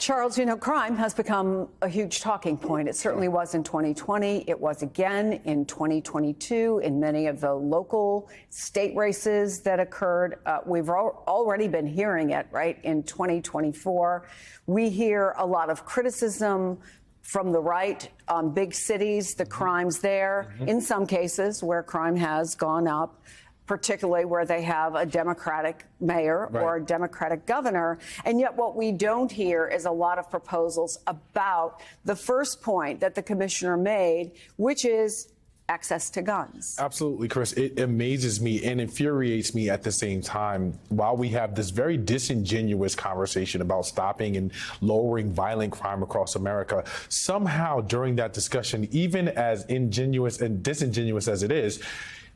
Charles, you know, crime has become a huge talking point. It certainly was in 2020. It was again in 2022 in many of the local state races that occurred. We've already been hearing it, right, in 2024. We hear a lot of criticism from the right on big cities, the crimes there, in some cases where crime has gone up, particularly where they have a Democratic mayor or a Democratic governor. And yet what we don't hear is a lot of proposals about the first point that the commissioner made, which is access to guns. Absolutely, Chris. It amazes me and infuriates me at the same time while we have this very disingenuous conversation about stopping and lowering violent crime across America. Somehow during that discussion, even as ingenuous and disingenuous as it is,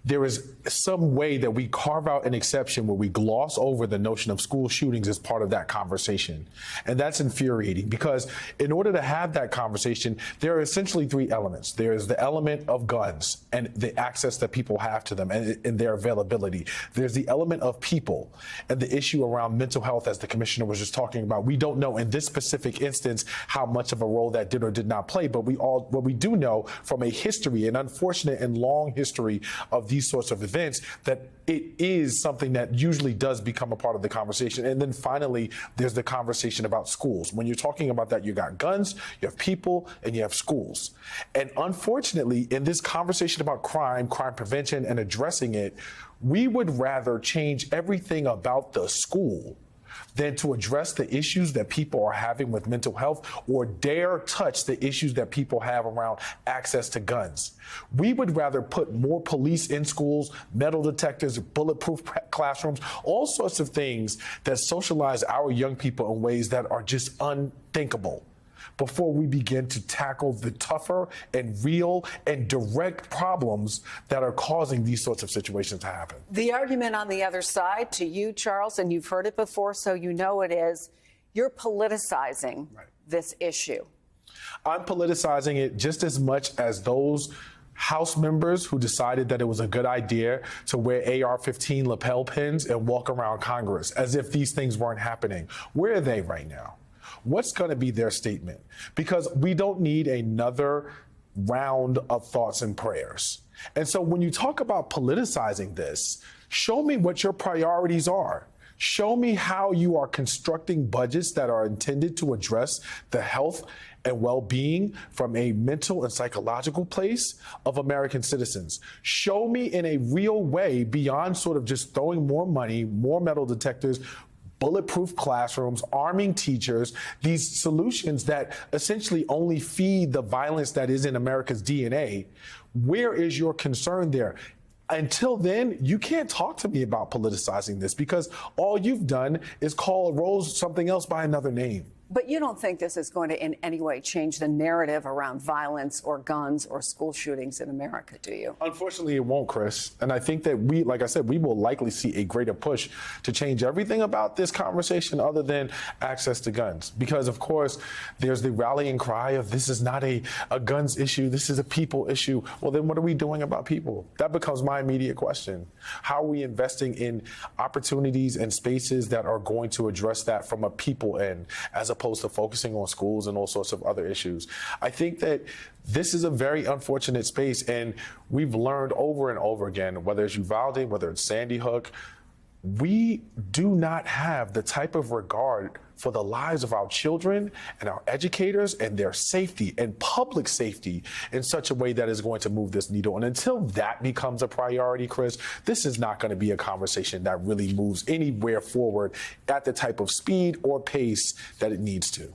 there is some way that we carve out an exception where we gloss over the notion of school shootings as part of that conversation. And that's infuriating because in order to have that conversation, there are essentially three elements. There is the element of guns and the access that people have to them and their availability. There's the element of people and the issue around mental health, as the commissioner was just talking about. We don't know in this specific instance how much of a role that did or did not play, but what we do know from a history, an unfortunate and long history of these sorts of events, that it is something that usually does become a part of the conversation. And then finally, there's the conversation about schools. When you're talking about that, you got guns, you have people, and you have schools. And unfortunately, in this conversation about crime prevention, and addressing it, we would rather change everything about the school than to address the issues that people are having with mental health or dare touch the issues that people have around access to guns. We would rather put more police in schools, metal detectors, bulletproof classrooms, all sorts of things that socialize our young people in ways that are just unthinkable, before we begin to tackle the tougher and real and direct problems that are causing these sorts of situations to happen. The argument on the other side to you, Charles, and you've heard it before, so you know it is, you're politicizing this issue. I'm politicizing it just as much as those House members who decided that it was a good idea to wear AR-15 lapel pins and walk around Congress as if these things weren't happening. Where are they right now? What's going to be their statement? Because we don't need another round of thoughts and prayers. And so when you talk about politicizing this, show me what your priorities are. Show me how you are constructing budgets that are intended to address the health and well-being from a mental and psychological place of American citizens. Show me in a real way, beyond sort of just throwing more money, more metal detectors, bulletproof classrooms, arming teachers, these solutions that essentially only feed the violence that is in America's DNA. Where is your concern there? Until then, you can't talk to me about politicizing this, because all you've done is call Rose something else by another name. But you don't think this is going to in any way change the narrative around violence or guns or school shootings in America, do you? Unfortunately, it won't, Chris. And I think that like I said, we will likely see a greater push to change everything about this conversation other than access to guns. Because, of course, there's the rallying cry of this is not a guns issue, this is a people issue. Well, then what are we doing about people? That becomes my immediate question. How are we investing in opportunities and spaces that are going to address that from a people end, as opposed to focusing on schools and all sorts of other issues? I think that this is a very unfortunate space, and we've learned over and over again, whether it's Uvalde, whether it's Sandy Hook, we do not have the type of regard for the lives of our children and our educators and their safety and public safety in such a way that is going to move this needle. And until that becomes a priority, Chris, this is not going to be a conversation that really moves anywhere forward at the type of speed or pace that it needs to.